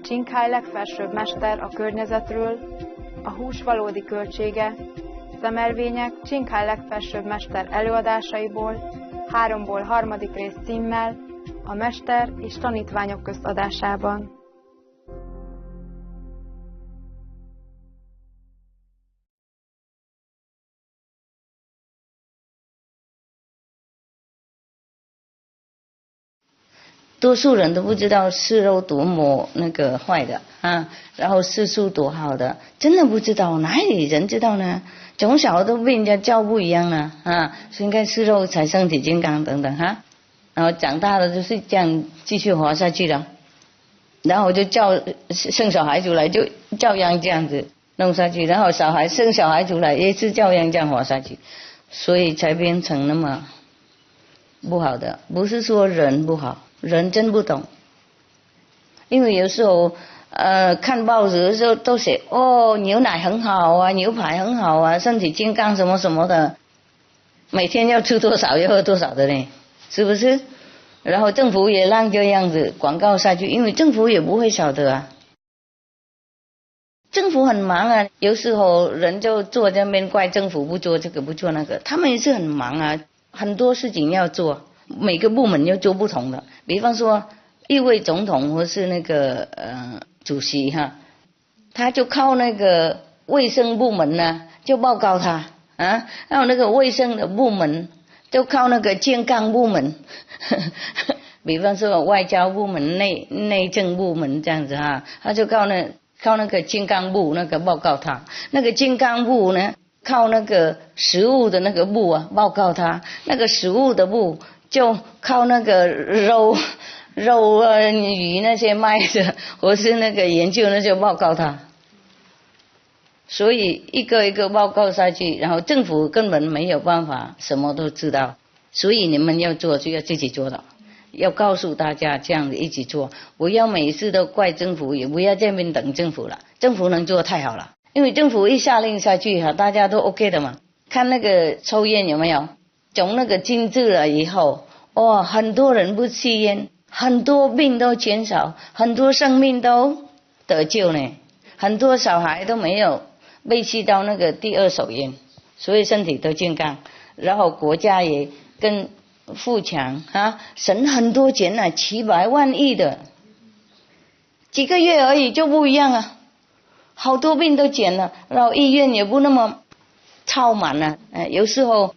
Csinkhái legfelsőbb mester a környezetről, a hús valódi költsége, szemelvények Csinkhái legfelsőbb mester előadásaiból, 3-ból 3. rész címmel, a mester és tanítványok közt adásában.多数人都不知道吃肉多么那个坏的啊，然后吃素多好的，真的不知道，哪里人知道呢？从小都被人家教不一样了啊，所以应该吃肉才身体健康等等哈。然后长大了就是这样继续活下去了，然后就生小孩出来就照样这样子弄下去，然后生小孩出来也是照样这样活下去，所以才变成那么不好的。不是说人不好，人真不懂，因为有时候看报纸的时候都写哦牛奶很好啊，牛排很好啊，身体健康什么什么的，每天要吃多少要喝多少的呢，是不是？然后政府也让这样子广告下去，因为政府也不会晓得啊，政府很忙啊，有时候人就坐在那边怪政府不做这个不做那个，他们也是很忙啊，很多事情要做，每个部门要做不同的，比方说一位总统或是那个主席哈，他就靠那个卫生部门呢就报告他啊，然后那个卫生的部门就靠那个健康部门比方说外交部门内政部门这样子哈，他就靠那个健康部那个报告他，那个健康部呢靠那个食物的那个部啊报告他，那个食物的部就靠那个肉鱼那些卖的或是那个研究那些报告他，所以一个一个报告下去，然后政府根本没有办法什么都知道，所以你们要做就要自己做的，要告诉大家这样子一起做，不要每次都怪政府，也不要这边等政府了，政府能做太好了，因为政府一下令下去大家都 OK 的嘛。看那个抽烟有没有，从那个禁止了以后哇，很多人不吸烟，很多病都减少，很多生命都得救呢，很多小孩都没有被吸到那个第二手烟，所以身体都健康，然后国家也更富强啊，省很多钱啊，700万亿的，几个月而已就不一样啊，好多病都减了，然后医院也不那么超满了，有时候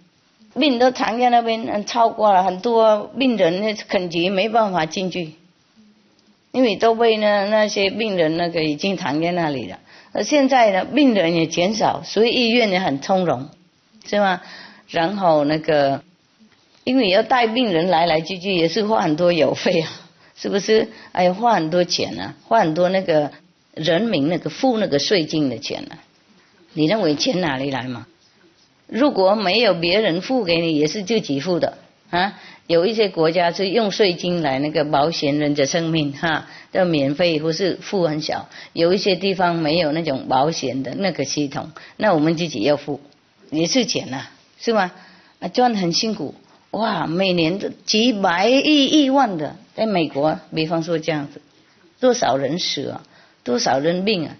病都躺在那边超过了，很多病人肯急没办法进去，因为都被那些病人那个已经躺在那里了。现在呢病人也减少，所以医院也很从容，是吗？然后那个因为要带病人来去也是花很多油费啊，是不是？哎呀，花很多钱啊，花很多那个人民那个付那个税金的钱啊，你认为钱哪里来嘛？如果没有别人付给你，也是自己付的啊。有一些国家是用税金来那个保险人的生命哈，要免费或是付很小。有一些地方没有那种保险的那个系统，那我们自己要付，也是钱啊，是吗？赚很辛苦哇，每年都几百亿万的，在美国比方说这样子，多少人死啊，多少人病啊，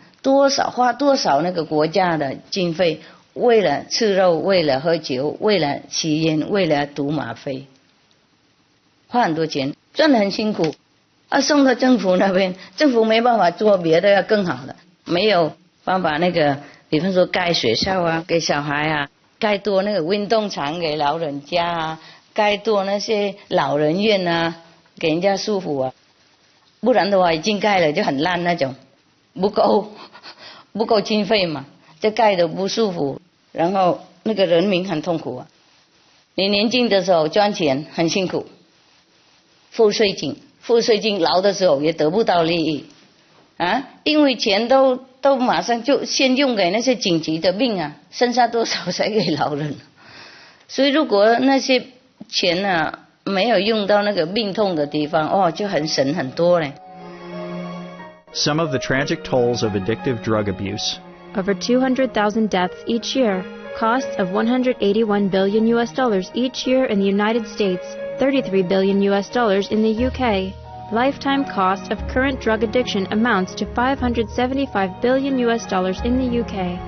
花多少那个国家的经费，为了吃肉，为了喝酒，为了吸烟，为了赌吗啡，花很多钱，赚得很辛苦送到政府那边，政府没办法做别的要更好的，没有办法那个比方说盖学校啊给小孩啊，盖多那个运动场给老人家啊，盖多那些老人院啊给人家舒服啊，不然的话已经盖了就很烂那种，不够经费嘛，就盖得不舒服，然后那个人民很痛苦啊。你年轻的时候赚钱很辛苦，付税金老的时候也得不到利益啊，因为钱都马上就先用给那些紧急的病啊，剩下多少才给老人，所以如果那些钱啊没有用到那个病痛的地方就很省很多嘞。Some of the tragic tolls of addictive drug abuse. Over 200,000 deaths each year, costs of $181 billion each year in the United States, $33 billion in the UK. lifetime cost of current drug addiction amounts to $575 billion in the UK.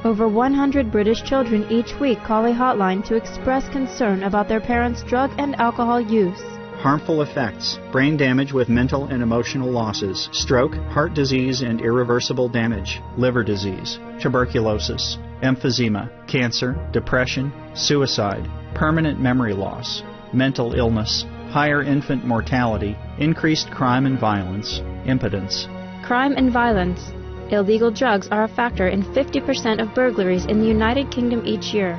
Over 100 British children each week call a hotline to express concern about their parents' drug and alcohol use. Harmful effects: brain damage with mental and emotional losses, stroke, heart disease and irreversible damage, liver disease, tuberculosis, emphysema, cancer, depression, suicide, permanent memory loss, mental illness, higher infant mortality, increased crime and violence, impotence. Crime and violence. Illegal drugs are a factor in 50% of burglaries in the United Kingdom each year.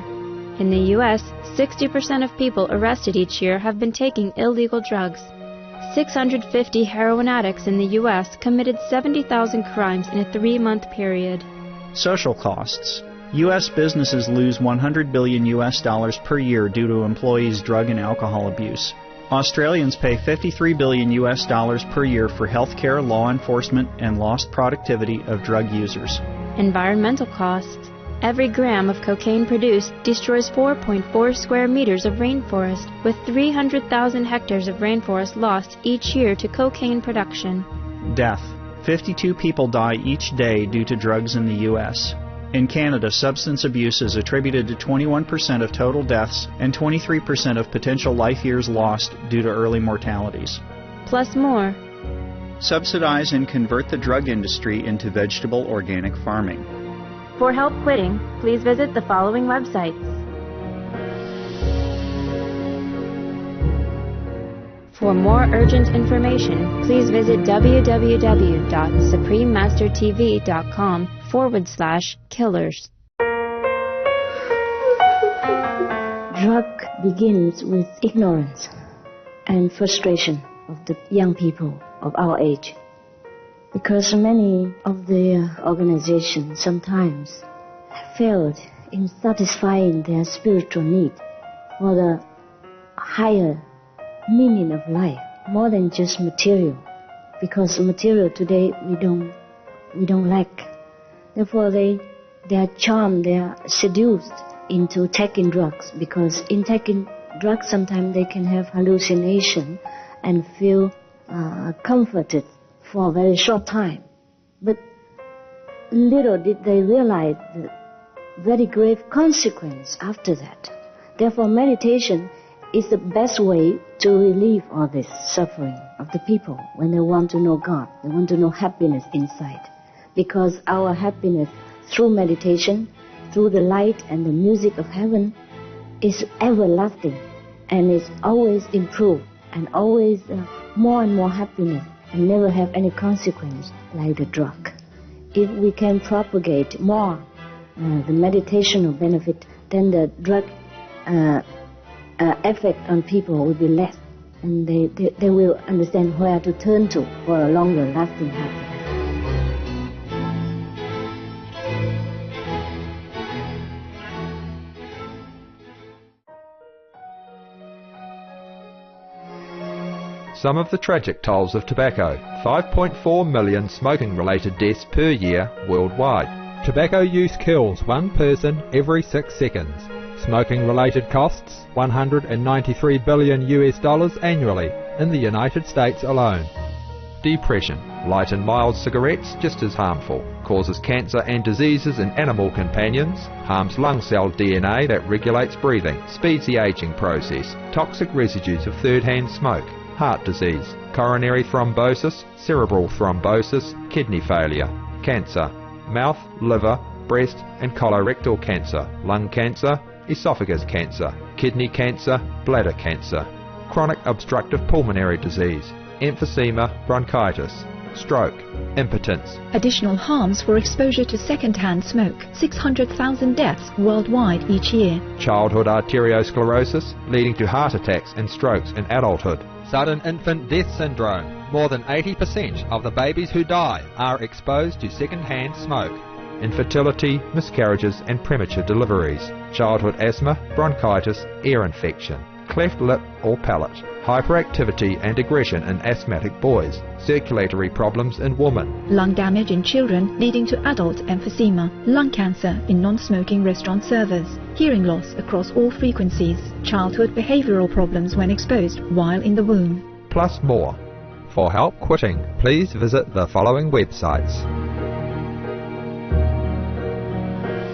In the U.S., 60% of people arrested each year have been taking illegal drugs. 650 heroin addicts in the U.S. committed 70,000 crimes in a 3-month period. Social costs. U.S. businesses lose $100 billion per year due to employees' drug and alcohol abuse. Australians pay $53 billion per year for health care, law enforcement, and lost productivity of drug users. Environmental costs. Every gram of cocaine produced destroys 4.4 square meters of rainforest, with 300,000 hectares of rainforest lost each year to cocaine production. Death. 52 people die each day due to drugs in the U.S. In Canada, substance abuse is attributed to 21% of total deaths and 23% of potential life years lost due to early mortalities. Plus more. Subsidize and convert the drug industry into vegetable organic farming. For help quitting, please visit the following websites. For more urgent information, please visit www.suprememastertv.com/killers. Drug begins with ignorance and frustration of the young people of our age. Because many of the organizations sometimes failed in satisfying their spiritual need for the higher meaning of life, more than just material. Because material today we don't lack. Therefore they are charmed, they are seduced into taking drugs, because in taking drugs sometimes they can have hallucination and feel comforted for a very short time. But little did they realize the very grave consequence after that. Therefore, meditation is the best way to relieve all this suffering of the people when they want to know God, they want to know happiness inside. Because our happiness through meditation, through the light and the music of heaven, is everlasting and is always improved and always more and more happiness, and never have any consequence like the drug. If we can propagate more the meditational benefit, then the drug effect on people will be less, and they will understand where to turn to for a longer lasting happiness. Some of the tragic tolls of tobacco: 5.4 million smoking-related deaths per year worldwide. Tobacco use kills one person every 6 seconds. Smoking-related costs $193 billion annually in the United States alone. Depression: light and mild cigarettes just as harmful. Causes cancer and diseases in animal companions. Harms lung cell DNA that regulates breathing. Speeds the aging process. Toxic residues of third-hand smoke. Heart disease, coronary thrombosis, cerebral thrombosis, kidney failure, cancer, mouth, liver, breast and colorectal cancer, lung cancer, esophagus cancer, kidney cancer, bladder cancer, chronic obstructive pulmonary disease, emphysema, bronchitis, stroke, impotence. Additional harms for exposure to second-hand smoke: 600,000 deaths worldwide each year. Childhood arteriosclerosis, leading to heart attacks and strokes in adulthood. Sudden infant death syndrome. More than 80% of the babies who die are exposed to second-hand smoke. Infertility, miscarriages and premature deliveries. Childhood asthma, bronchitis, ear infection. Cleft lip or palate. Hyperactivity and aggression in asthmatic boys. Circulatory problems in women. Lung damage in children leading to adult emphysema. Lung cancer in non-smoking restaurant servers. Hearing loss across all frequencies. Childhood behavioral problems when exposed while in the womb. Plus more. For help quitting, please visit the following websites.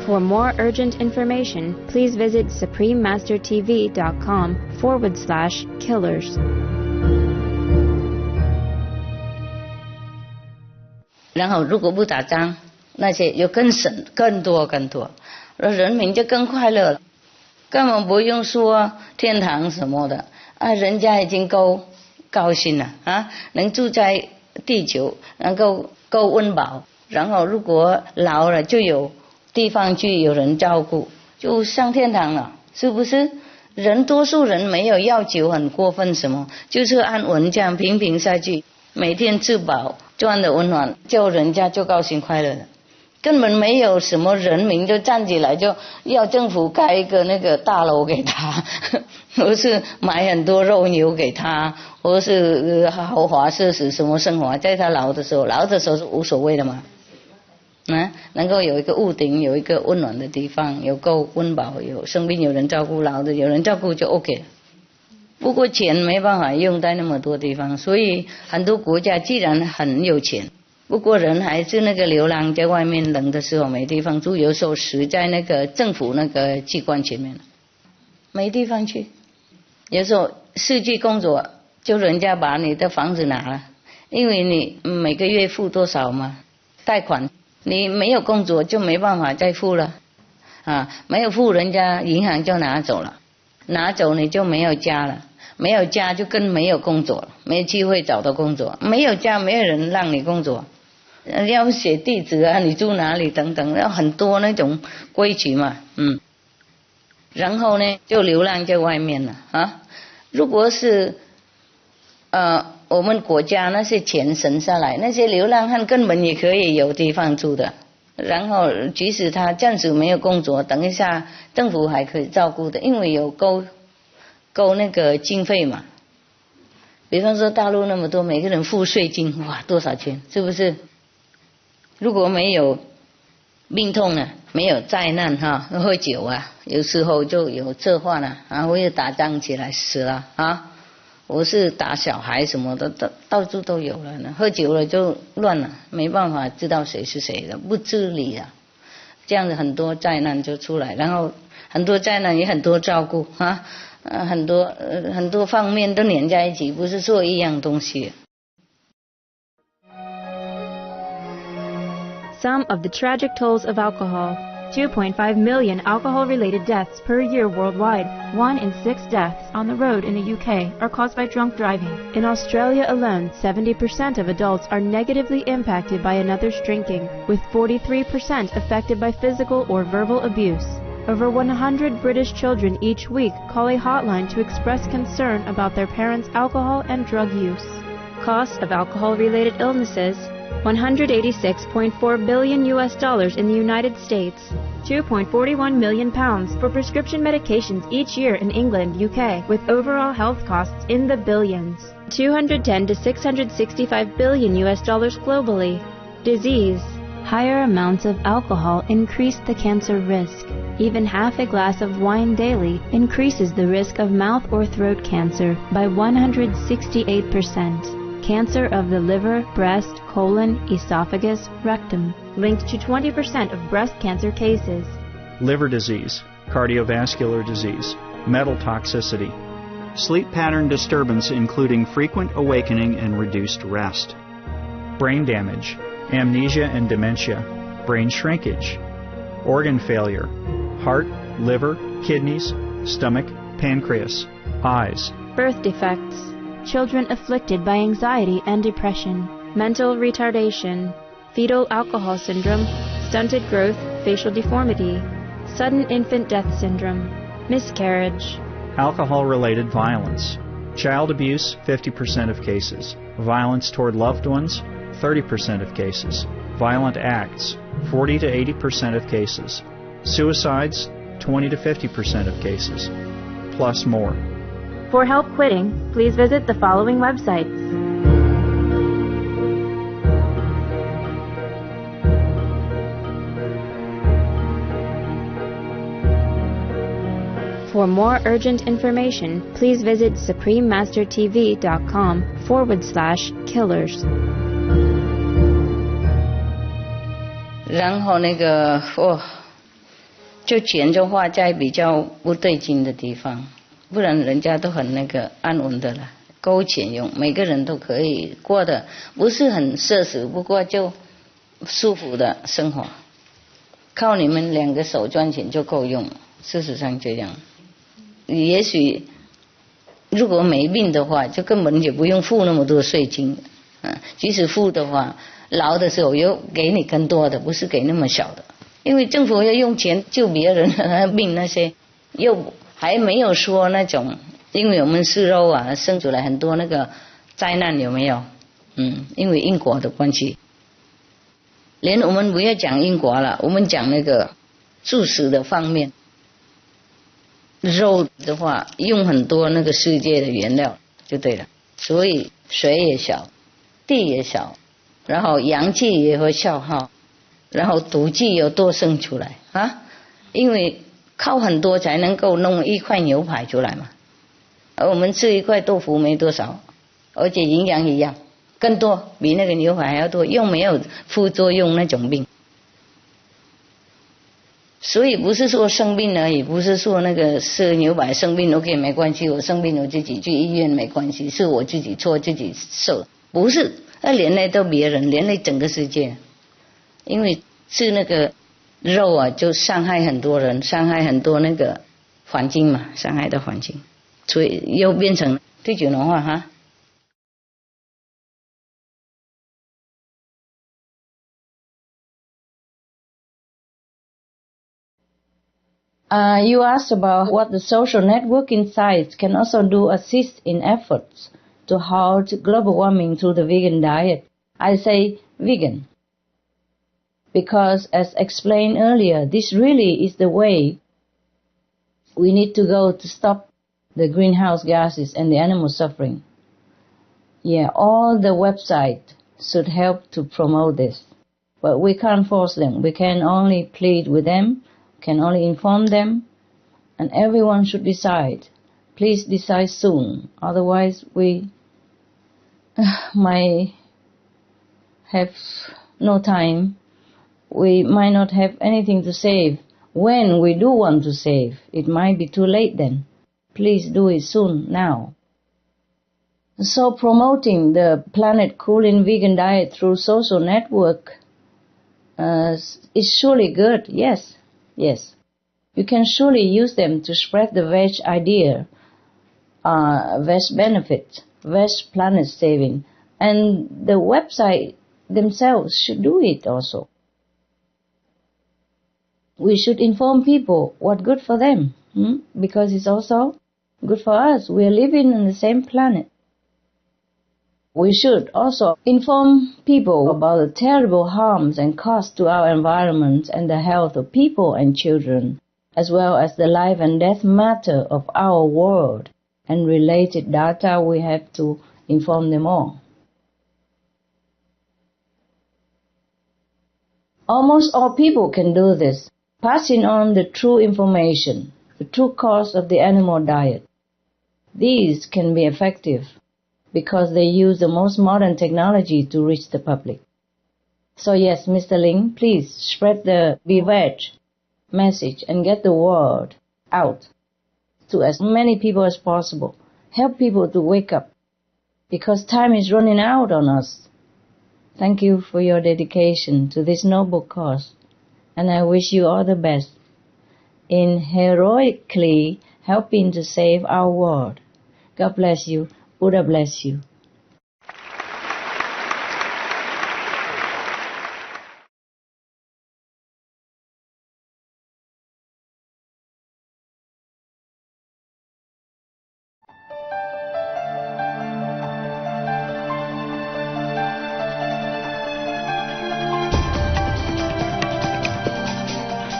For more urgent information, please visit suprememastertv.com/killers. 然后如果不打仗，那些又更省更多，人民就更快乐了，根本不用说天堂什么的啊，人家已经够高兴了啊，能住在地球，能够够温饱，然后如果老了就有地方去，有人照顾，就上天堂了，是不是？多数人没有要求很过分什么，就是按文这样平平下去，每天吃饱赚的温暖，就人家就高兴快乐了，根本没有什么人民就站起来就要政府盖一个那个大楼给他，或是买很多肉牛给他，或是豪华设施什么生活，在他老的时候是无所谓的嘛。能够有一个屋顶，有一个温暖的地方，有够温饱，有生病有人照顾，老的有人照顾就 OK 了。不过钱没办法用在那么多地方，所以很多国家既然很有钱，不过人还是那个流浪在外面，冷的时候没地方住，有时候死在那个政府那个机关前面，没地方去。有时候失去工作，就人家把你的房子拿了，因为你每个月付多少嘛，贷款。你没有工作就没办法再付了啊，没有付人家银行就拿走了，拿走你就没有家了，没有家就更没有工作了，没机会找到工作，没有家没有人让你工作，要写地址啊，你住哪里等等，要很多那种规矩嘛，然后呢就流浪在外面了啊。如果是我们国家那些钱省下来，那些流浪汉根本也可以有地方住的，然后即使他暂时没有工作，等一下政府还可以照顾的，因为有够那个经费嘛。比方说大陆那么多，每个人付税金，哇，多少钱，是不是？如果没有病痛啊，没有灾难哈，喝酒啊，有时候就有车祸了啊，或者打仗起来死了啊，我是打小孩什么的，到处都有了呢。喝酒了就乱了，没办法知道谁是谁的，不自理了，这样子很多灾难就出来，然后很多灾难也很多照顾啊，很多方面都连在一起，不是说一样东西。Some of the tragic tolls of alcohol. 2.5 million alcohol-related deaths per year worldwide. 1 in 6 deaths on the road in the UK are caused by drunk driving. In Australia alone, 70% of adults are negatively impacted by another's drinking, with 43% affected by physical or verbal abuse. Over 100 British children each week call a hotline to express concern about their parents' alcohol and drug use. Cost of alcohol-related illnesses: $186.4 billion in the United States, £2.41 million for prescription medications each year in England, UK, with overall health costs in the billions, $210 to $665 billion globally. Disease: higher amounts of alcohol increase the cancer risk. Even half a glass of wine daily increases the risk of mouth or throat cancer by 168%. Cancer of the liver, breast, colon, esophagus, rectum, linked to 20% of breast cancer cases. Liver disease, cardiovascular disease, metal toxicity, sleep pattern disturbance including frequent awakening and reduced rest, brain damage, amnesia and dementia, brain shrinkage, organ failure, heart, liver, kidneys, stomach, pancreas, eyes. Birth defects. Children afflicted by anxiety and depression, mental retardation, fetal alcohol syndrome, stunted growth, facial deformity, sudden infant death syndrome, miscarriage. Alcohol-related violence. Child abuse, 50% of cases. Violence toward loved ones, 30% of cases. Violent acts, 40 to 80% of cases. Suicides, 20 to 50% of cases. Plus more. For help quitting, please visit the following websites. For more urgent information, please visit suprememastertv.com/killers. 然后就钱就花在比较不对劲的地方，不然人家都很安稳的了，够钱用，每个人都可以过得不是很奢侈，不过就舒服的生活，靠你们2个手赚钱就够用，事实上这样。也许如果没病的话，就根本也不用付那么多税金，即使付的话，老的时候又给你更多的，不是给那么小的，因为政府要用钱救别人病那些，又还没有说那种，因为我们吃肉啊，生出来很多灾难有没有？因为因果的关系，连我们不要讲因果了，我们讲素食的方面，肉的话用很多世界的原料就对了，所以水也小，地也小，然后阳气也会消耗，然后毒气又多生出来啊，因为靠很多才能够弄1块牛排出来嘛，而我们吃1块豆腐没多少，而且营养一样，更多，比牛排还要多，又没有副作用那种病。所以不是说生病而已，不是说吃牛排生病 OK 没关系，我生病我自己去医院没关系，是我自己错自己受，不是，连累到别人，连累整个世界，因为吃肉啊，就伤害很多人，伤害很多环境嘛，伤害的环境，所以又变成地球暖化哈。You asked about what the social networking sites can also do assist in efforts to halt global warming through the vegan diet. I say vegan, because as explained earlier, this really is the way we need to go to stop the greenhouse gases and the animal suffering. Yeah, all the websites should help to promote this, but we can't force them. We can only plead with them, can only inform them, and everyone should decide. Please decide soon, otherwise we might have no time. We might not have anything to save. When we do want to save, it might be too late then. Please do it soon, now. So promoting the planet cooling vegan diet through social network is surely good, yes. Yes, you can surely use them to spread the veg idea, veg benefit, veg planet saving, and the website themselves should do it also. We should inform people what's good for them, because it's also good for us. We are living on the same planet. We should also inform people about the terrible harms and costs to our environment and the health of people and children, as well as the life and death matter of our world and related data. We have to inform them all. Almost all people can do this, passing on the true information, the true cause of the animal diet. These can be effective because they use the most modern technology to reach the public. So yes, Mr. Ling, please spread the Be Veg message and get the word out to as many people as possible. Help people to wake up, because time is running out on us. Thank you for your dedication to this noble cause, and I wish you all the best in heroically helping to save our world. God bless you. Buddha bless you.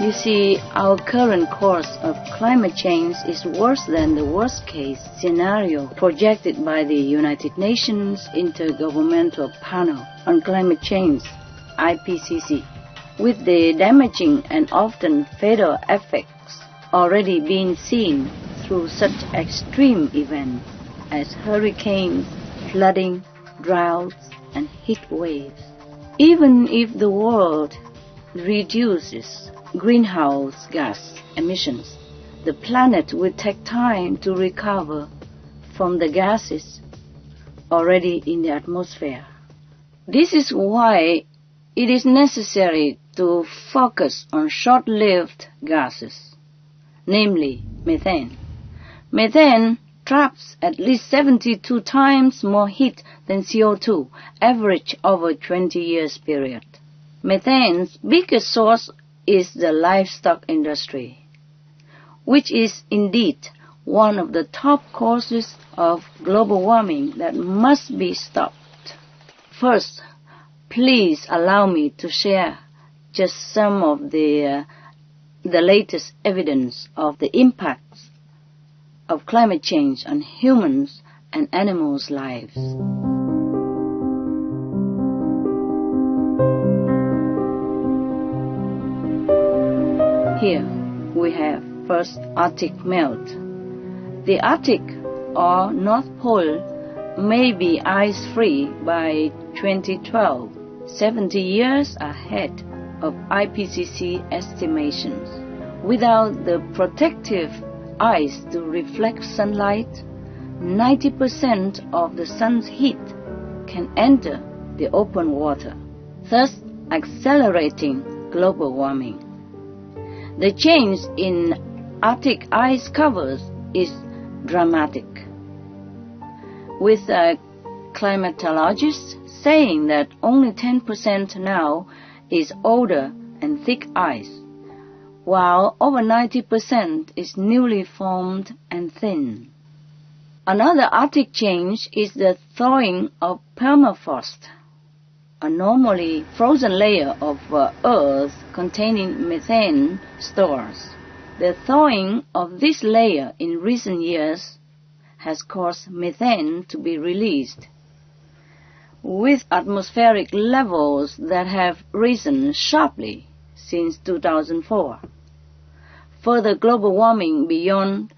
You see, our current course of climate change is worse than the worst-case scenario projected by the United Nations Intergovernmental Panel on Climate Change, IPCC, with the damaging and often fatal effects already been seen through such extreme events as hurricanes, flooding, droughts, and heat waves. Even if the world reduces greenhouse gas emissions, the planet will take time to recover from the gases already in the atmosphere. This is why it is necessary to focus on short-lived gases, namely methane. Methane traps at least 72 times more heat than CO2, average over a 20 years period. Methane's biggest source is the livestock industry, which is indeed one of the top causes of global warming that must be stopped. First, please allow me to share just some of the latest evidence of the impacts of climate change on humans and animals' lives. Here we have first Arctic melt. The Arctic or North Pole may be ice-free by 2012, 70 years ahead of IPCC estimations. Without the protective ice to reflect sunlight, 90% of the sun's heat can enter the open water, thus accelerating global warming. The change in Arctic ice covers is dramatic, with climatologists saying that only 10% now is older and thick ice, while over 90% is newly formed and thin. Another Arctic change is the thawing of permafrost, a normally frozen layer of Earth containing methane stores. The thawing of this layer in recent years has caused methane to be released, with atmospheric levels that have risen sharply since 2004. Further global warming beyond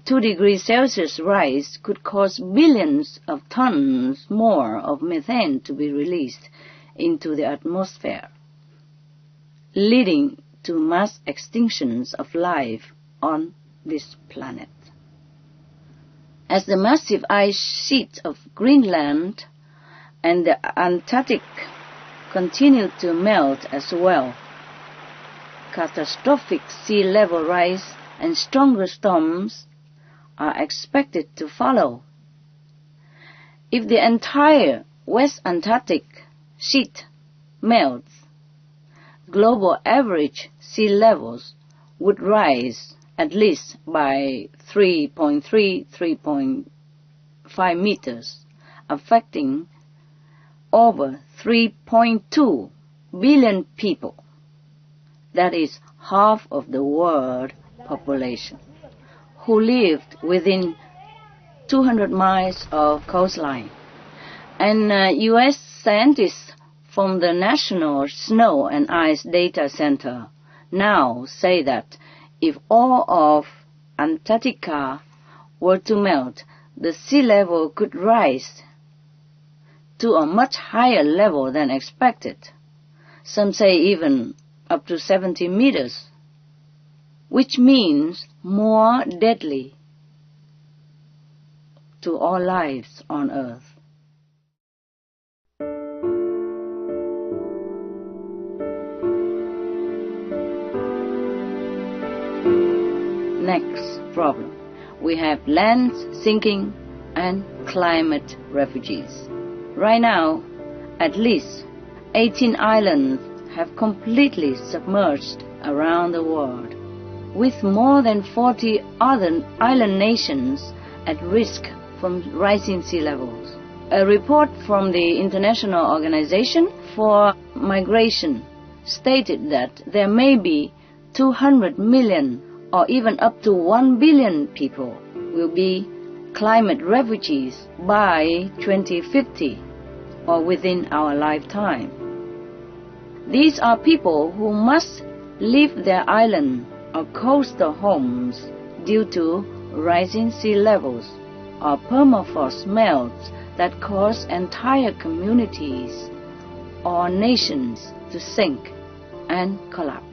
2 degrees Celsius rise could cause billions of tons more of methane to be released into the atmosphere, leading to mass extinctions of life on this planet. As the massive ice sheet of Greenland and the Antarctic continue to melt as well, catastrophic sea level rise and stronger storms are expected to follow. If the entire West Antarctic sheet melts, global average sea levels would rise at least by 3.5 meters, affecting over 3.2 billion people. That is half of the world population, who lived within 200 miles of coastline. And U.S. scientists from the National Snow and Ice Data Center now say that if all of Antarctica were to melt, the sea level could rise to a much higher level than expected. Some say even up to 70 meters, which means more deadly to all lives on Earth. Next problem, we have land sinking and climate refugees. Right now, at least 18 islands have completely submerged around the world, with more than 40 other island nations at risk from rising sea levels. A report from the International Organization for Migration stated that there may be 200 million or even up to 1 billion people will be climate refugees by 2050 or within our lifetime. These are people who must leave their island or coastal homes due to rising sea levels or permafrost melts that cause entire communities or nations to sink and collapse.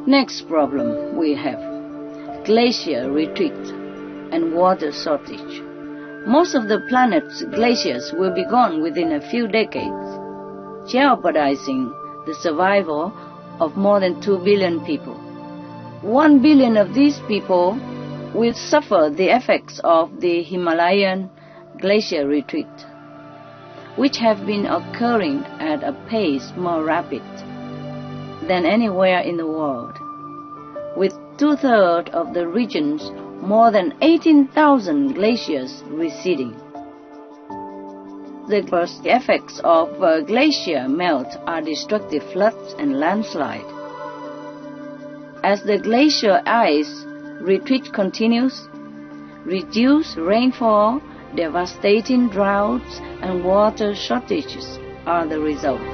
Next problem we have glacier retreat and water shortage. Most of the planet's glaciers will be gone within a few decades, jeopardizing the survival of more than 2 billion people. 1 billion of these people will suffer the effects of the Himalayan glacier retreat, which have been occurring at a pace more rapid than anywhere in the world, with 2/3 of the region's more than 18,000 glaciers receding. The first effects of glacier melt are destructive floods and landslide. As the glacier ice retreat continues, reduced rainfall, devastating droughts, and water shortages are the result.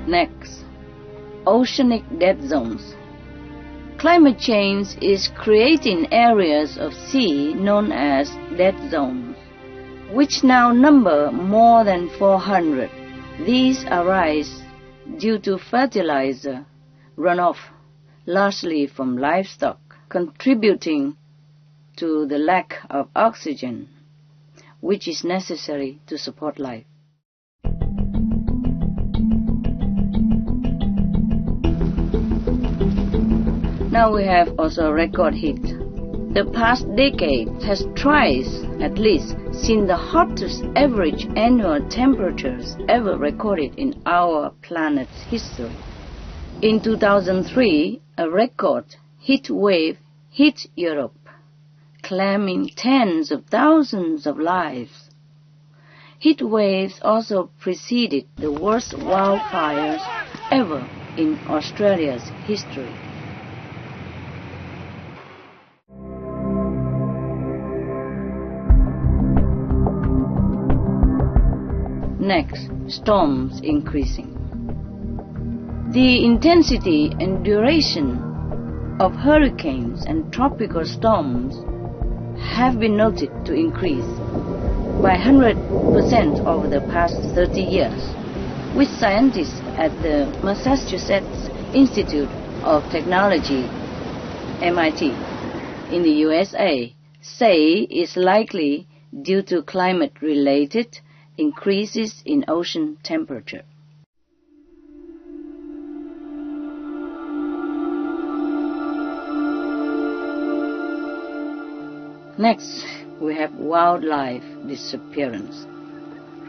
Next, oceanic dead zones. Climate change is creating areas of sea known as dead zones, which now number more than 400. These arise due to fertilizer runoff, largely from livestock, contributing to the lack of oxygen, which is necessary to support life. Now we have also record heat. The past decade has twice, at least, seen the hottest average annual temperatures ever recorded in our planet's history. In 2003, a record heat wave hit Europe, claiming tens of thousands of lives. Heat waves also preceded the worst wildfires ever in Australia's history. Next, storms increasing. The intensity and duration of hurricanes and tropical storms have been noted to increase by 100% over the past 30 years, with scientists at the Massachusetts Institute of Technology, MIT, in the USA, say is likely due to climate-related increases in ocean temperature. Next, we have wildlife disappearance.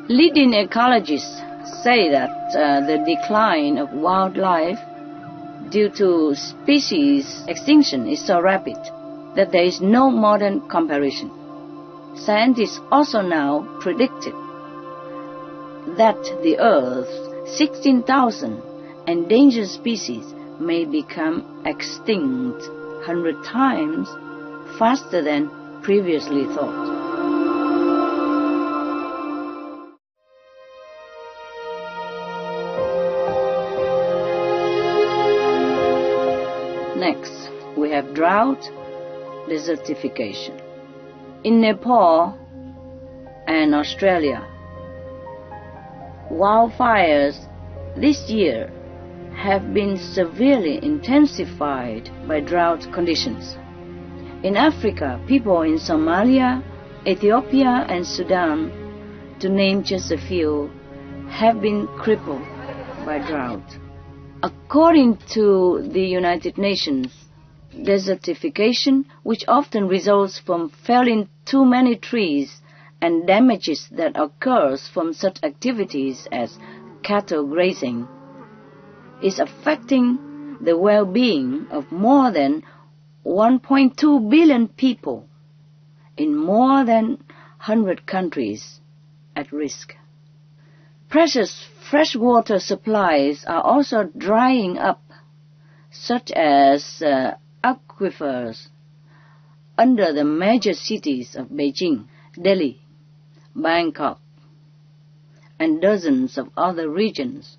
Leading ecologists say that the decline of wildlife due to species extinction is so rapid that there is no modern comparison. Scientists also now predicted that the Earth's 16,000 endangered species may become extinct 100 times faster than previously thought. Next, we have drought, desertification. In Nepal and Australia, wildfires this year have been severely intensified by drought conditions. In Africa, people in Somalia, Ethiopia, and Sudan, to name just a few, have been crippled by drought. According to the United Nations, desertification, which often results from felling too many trees and damages that occurs from such activities as cattle grazing, is affecting the well-being of more than 1.2 billion people in more than 100 countries at risk. Precious freshwater supplies are also drying up, such as aquifers under the major cities of Beijing, Delhi, Bangkok, and dozens of other regions,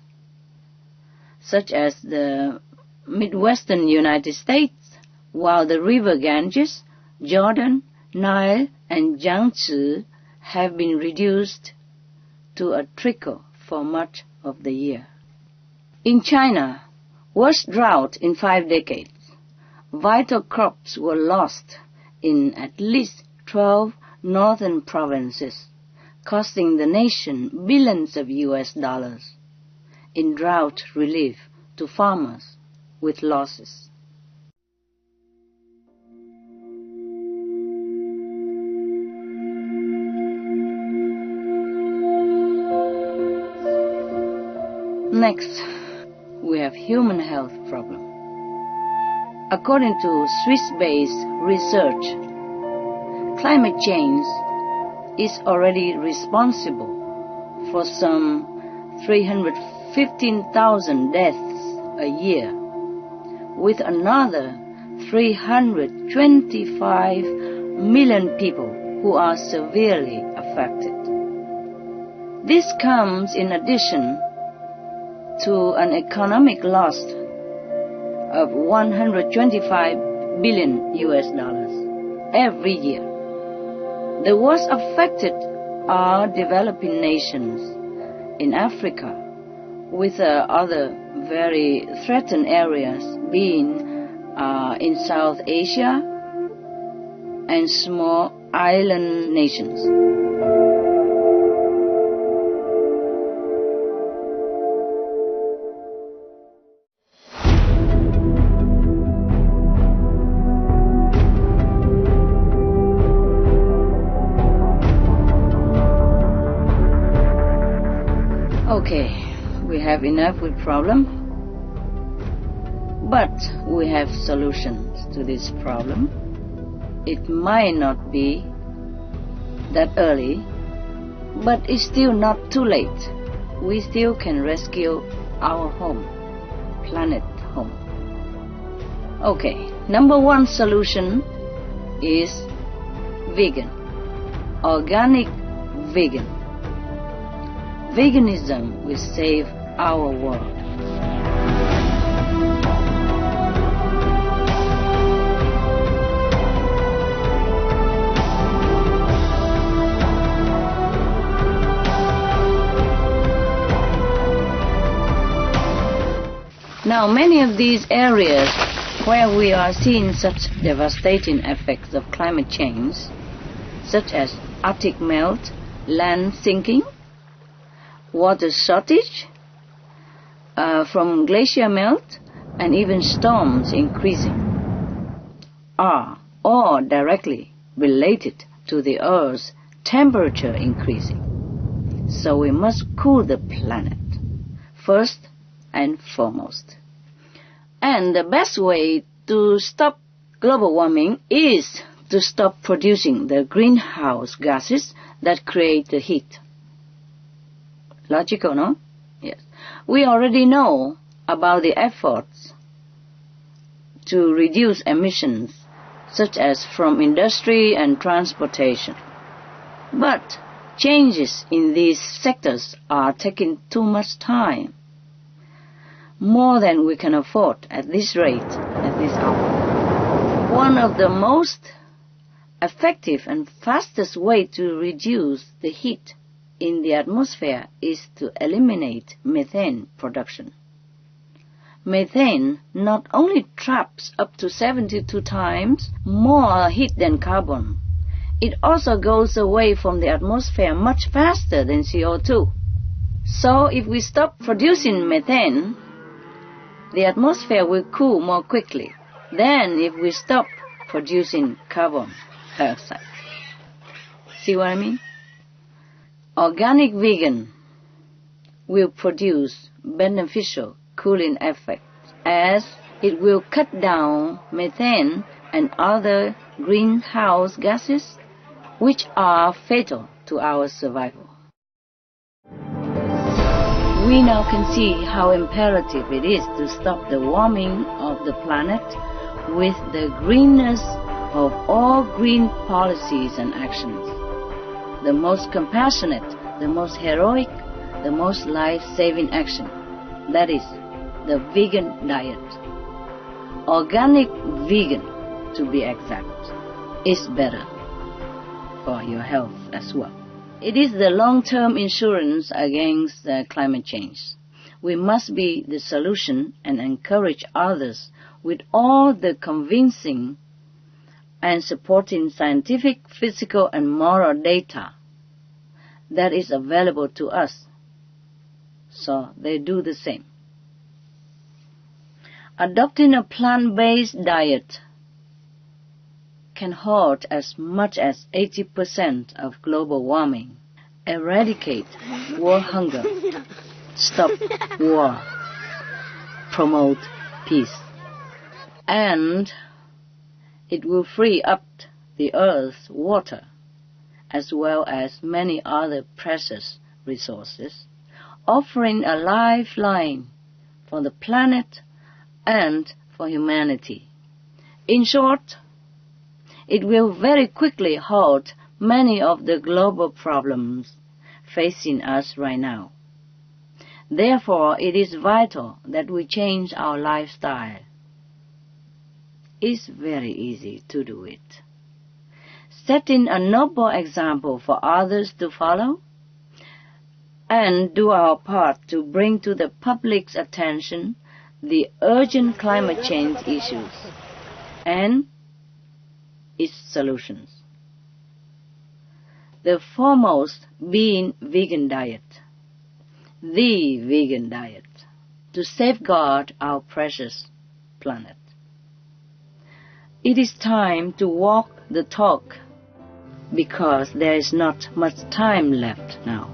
such as the Midwestern United States, while the river Ganges, Jordan, Nile, and Yangtze have been reduced to a trickle for much of the year. In China, worst drought in 5 decades. Vital crops were lost in at least 12 northern provinces, costing the nation billions of US dollars in drought relief to farmers with losses. Next, we have human health problem. According to Swiss-based research, climate change is already responsible for some 315,000 deaths a year, with another 325 million people who are severely affected. This comes in addition to an economic loss of 125 billion US dollars every year. The worst affected are developing nations in Africa, with other very threatened areas being in South Asia and small island nations. Okay, we have enough with problem, but we have solutions to this problem. It might not be that early, but it's still not too late. We still can rescue our home, planet home. Okay, number one solution is vegan, organic vegan. Veganism will save our world. Now, many of these areas where we are seeing such devastating effects of climate change, such as Arctic melt, land sinking, water shortage from glacier melt, and even storms increasing, are all directly related to the Earth's temperature increasing. So we must cool the planet, first and foremost. And the best way to stop global warming is to stop producing the greenhouse gases that create the heat. Logical, no? Yes. We already know about the efforts to reduce emissions, such as from industry and transportation. But changes in these sectors are taking too much time, more than we can afford at this rate, at this hour. One of the most effective and fastest way to reduce the heat in the atmosphere is to eliminate methane production. Methane not only traps up to 72 times more heat than carbon, it also goes away from the atmosphere much faster than CO2. So if we stop producing methane, the atmosphere will cool more quickly than if we stop producing carbon dioxide. See what I mean? Organic vegan will produce beneficial cooling effects, as it will cut down methane and other greenhouse gases which are fatal to our survival. We now can see how imperative it is to stop the warming of the planet with the greenness of all green policies and actions. The most compassionate, the most heroic, the most life-saving action, that is, the vegan diet. Organic vegan, to be exact, is better for your health as well. It is the long-term insurance against climate change. We must be the solution and encourage others with all the convincing and supporting scientific, physical, and moral data that is available to us, so they do the same. Adopting a plant-based diet can halt as much as 80% of global warming, eradicate world hunger, stop war, promote peace, and it will free up the earth's water as well as many other precious resources, offering a lifeline for the planet and for humanity. In short, it will very quickly halt many of the global problems facing us right now. Therefore, it is vital that we change our lifestyle. It's very easy to do it. Setting a noble example for others to follow, and do our part to bring to the public's attention the urgent climate change issues and its solutions. The foremost being vegan diet, the vegan diet, to safeguard our precious planet. It is time to walk the talk because there is not much time left now.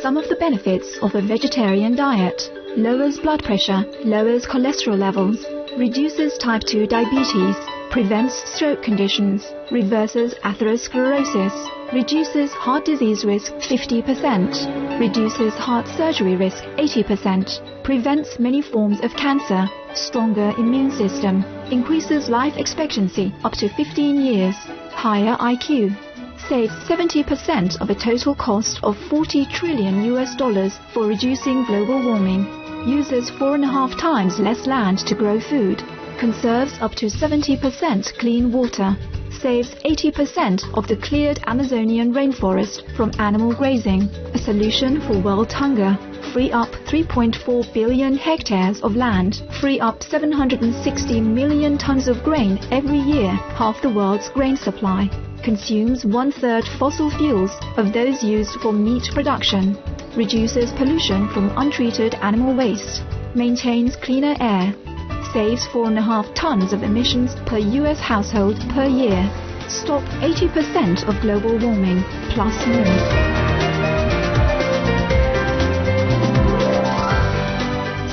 Some of the benefits of a vegetarian diet: lowers blood pressure, lowers cholesterol levels, reduces type 2 diabetes, prevents stroke conditions, reverses atherosclerosis, reduces heart disease risk 50%, reduces heart surgery risk 80%, prevents many forms of cancer, stronger immune system, increases life expectancy up to 15 years, higher IQ, saves 70% of a total cost of $40 trillion for reducing global warming, uses 4.5 times less land to grow food, conserves up to 70% clean water, saves 80% of the cleared Amazonian rainforest from animal grazing, a solution for world hunger, free up 3.4 billion hectares of land, free up 760 million tons of grain every year, half the world's grain supply, consumes 1/3 fossil fuels of those used for meat production, reduces pollution from untreated animal waste, maintains cleaner air, saves 4.5 tons of emissions per US household per year, stop 80% of global warming, plus more.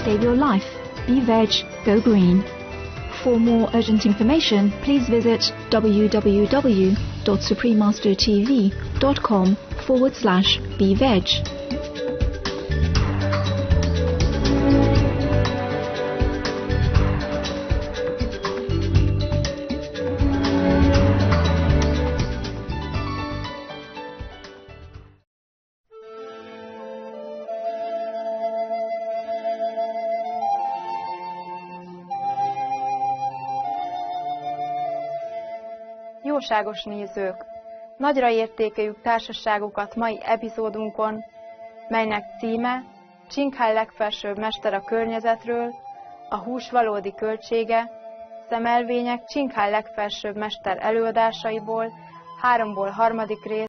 Save your life. Be veg. Go green. For more urgent information, please visit www.suprememastertv.com/beveg. Jóságos nézők! Nagyra értékeljük társaságukat mai epizódunkon, melynek címe Csinghai legfelsőbb mester a környezetről, a hús valódi költsége, szemelvények Csinghai legfelsőbb mester előadásaiból, 3-ból 3. rész.